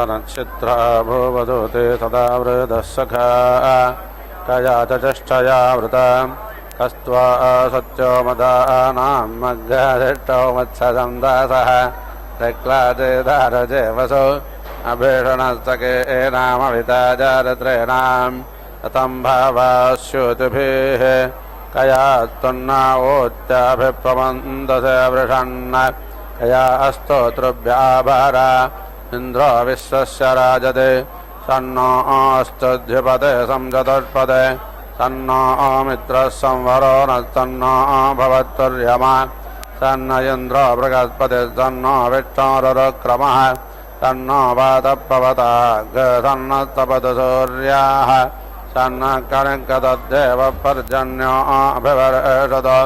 नक्षत्रा भूवदूते सदा वृदः सखा कया च चष्टया वृता कस्त्वा सत्यो मदानां मग्गाधिष्टो मत्सदं दासः प्रह्लादे दारजे वसो अभीषणस्तके नामविता जारत्रेणां ततं भावास्युतिभिः कया त्वन्नावोत्याभिप्रमन्दसे वृषन्न कया स्तोतृभ्याभारा इन्द्रो विश्वस्य राजते सन्नो अस्तुद्युपदे संजतुष्पदे सन्नो मित्रः संवरो न सन्नो भवत्तुर्यमा सन्न इन्द्रो बृहस्पतिः सन्नो विष्णुरुक्रमः सन्नो वातः सन्नस्तपतु सूर्याः सन्न कणिकतद्देव पर्जन्यो अभिवर्षतो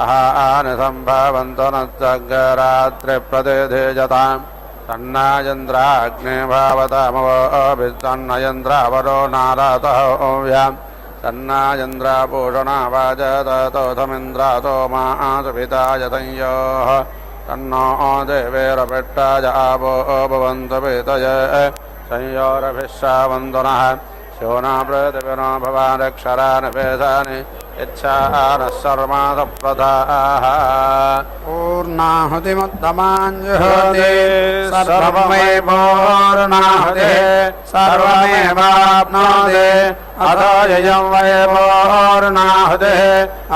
अहानि सम्भवन्तु न रात्रिप्रतिधिजताम् सन्नायन्द्राग्ने भावतामवोभिसन्नयन्द्रावरो नारातः ओव्याम् सन्नायन्द्रापूषणा वाजततोथमिन्द्रातो मासुपिताय संयोः तन्नो देवेरपिट्टाय आवो भवन्तु पितय संयोरभिश्रावन्तुनः शोना पृथिविनो भवानक्षरान् वेदानि इच्छानः सर्वासप्रदाः पूर्णाहुतिमुत्तमाञ्जुहोति सर्वमेवोर्णाहुति सर्वमेवाप्नोति अतो ययं वैवोर्णाहुतिः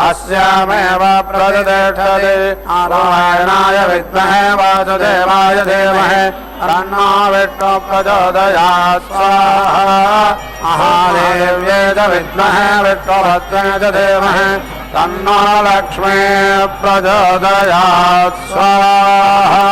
अस्यामेव प्रतिष्ठति नारायणाय विद्महे वासुदेवाय धीमहि तन्नो विष्णुः प्रचोदयात् स्वाहा महादेव्यै च विद्महे विष्णुभद्राय च धीमहि तन्नो लक्ष्मी प्रचोदयात् स्वाहा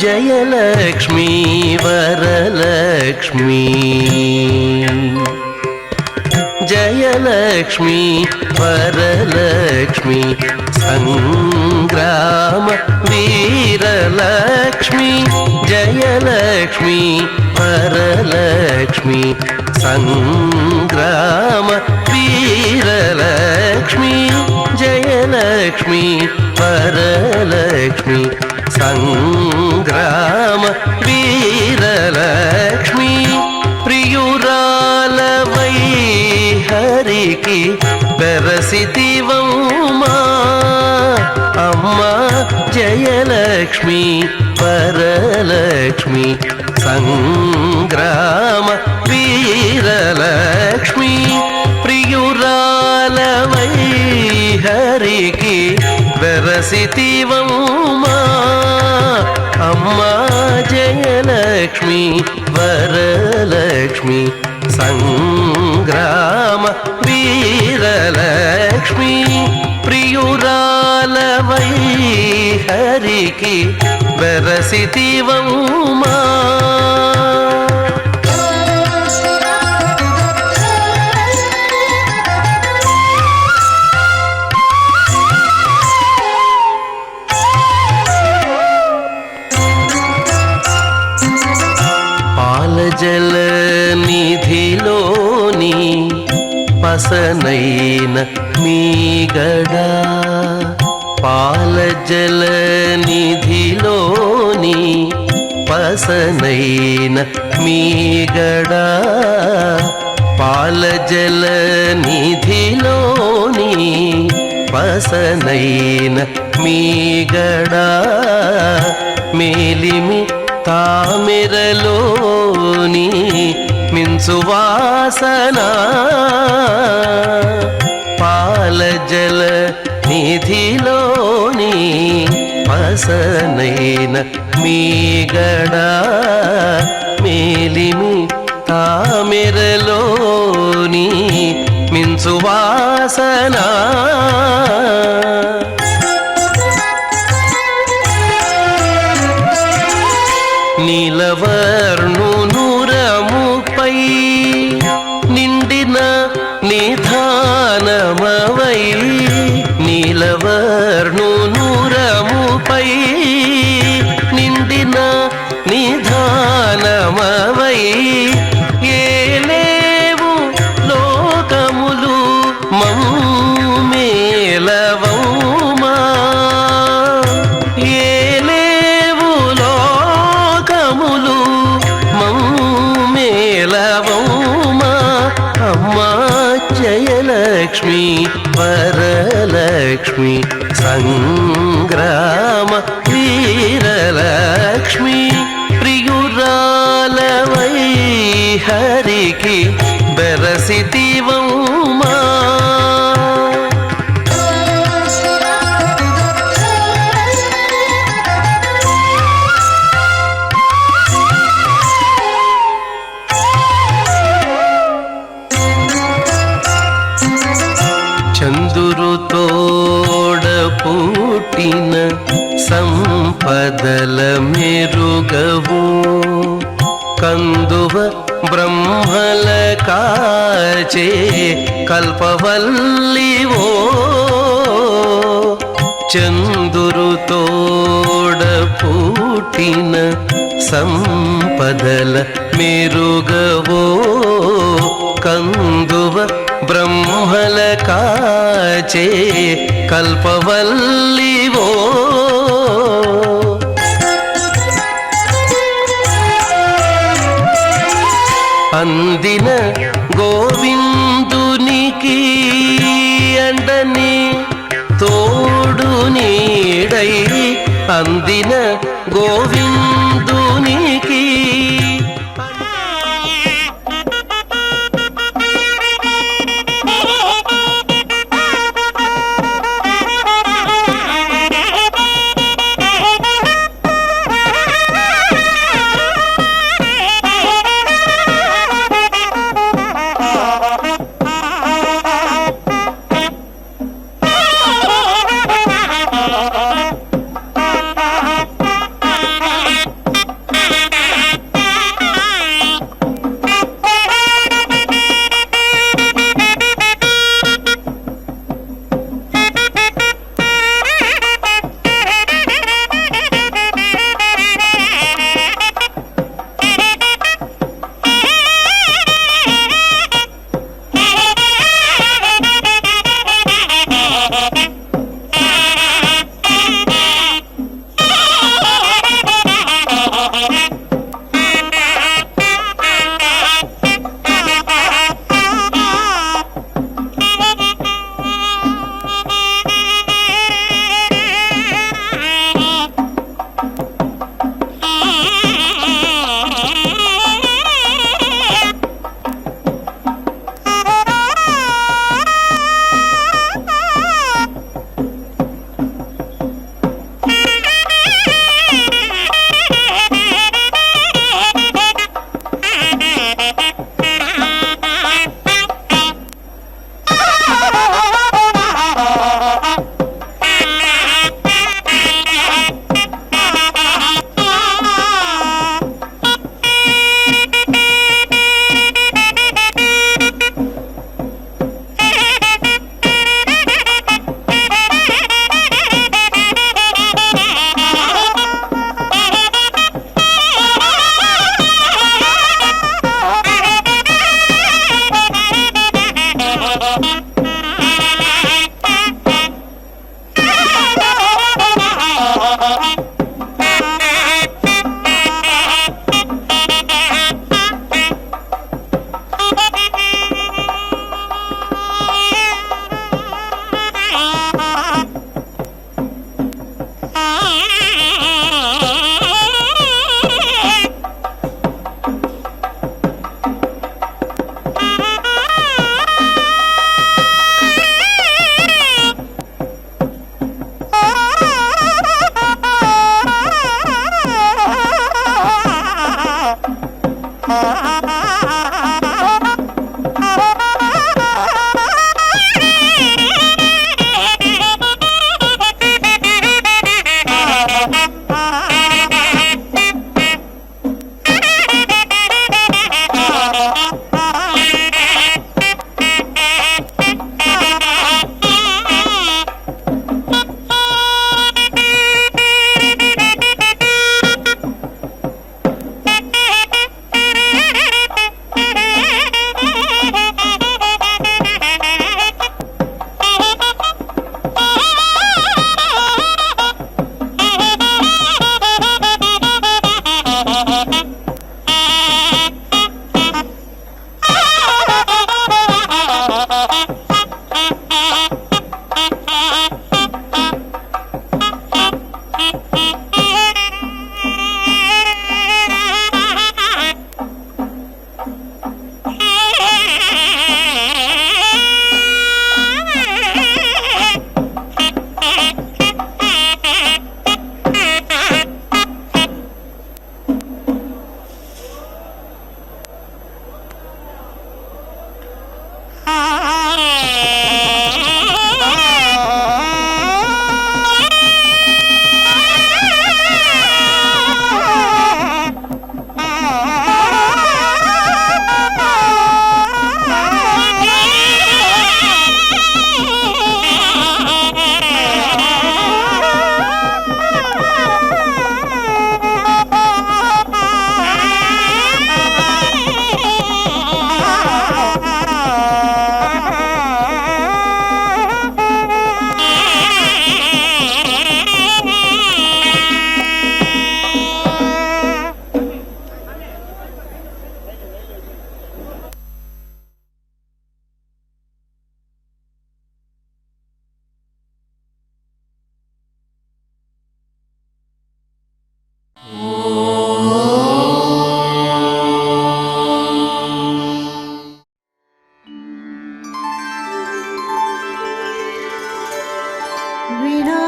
जयलक्ष्मी वरलक्ष्मी जयलक्ष्मी वरलक्ष्मी संग्राम वीरलक्ष्मी जयलक्ष्मी वरलक्ष्मी संग्राम वीरलक्ष्मी जयलक्ष्मी वरलक्ष्मी संग्राम वीरलक्ष्मी प्रियुरालवै हरिकी बेरसितिवम्मा अम्मा जयलक्ष्मी वरलक्ष्मी संग्राम वीरलक्ष्मी प्रियुरालवै हरिकी बेरसितिवम्मा अम्मा जयलक्ष्मी वरलक्ष्मी संग्राम वीरलक्ष्मी प्रियुरालवै हरिकी बेरसितिवम्मा పసనైన మీగడ పాల జల నిధిలోని పసనైన మీగడ పాల జల నిధిలోని పసనైన మీగడ మేలిమి తామెరలోని మిన్సువాసన పాల జల నిధిలోని పసనైన మీగడ మేలిమి తామెరలోని మిన్సువాసన నీలవర్ణునురముపై నిండిన నిధానమవై నీలవర్ణునురముపై నిండిన నిధానమవై ఏలేవు లోకములు మమ్మేలవౌమా ఏలేవు లోకములు మమ్మేలవౌమా అమ్మా జయలక్ష్మి వరలక్ష్మి సంగ్రామ వీరలక్ష్మి ప్రియురాలవై హరికి బెరసితివౌమా చందురుతోడ పుట్టిన సంపదల మెరుగవు కందువ బ్రహ్మల కాచే కల్పవల్లివో చందురుతోడ పుట్టిన సంపదల మెరుగవో కందువ బ్రహ్మల కాచే కల్పవల్లివో అందిన గోవిందునికి అండని తోడు నీడై అందిన గోవిందునికి विना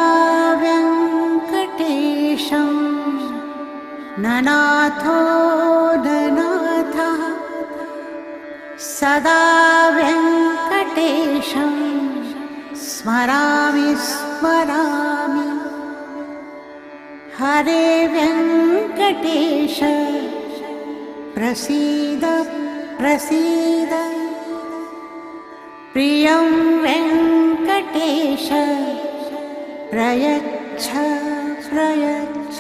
वेङ्कटेशं ननाथो ननाथः सदा वेङ्कटेशं स्मरामि स्मरामि हरे वेङ्कटेश प्रसीद प्रसीद प्रियं वेङ्कटेश प्रयच्छ प्रयच्छ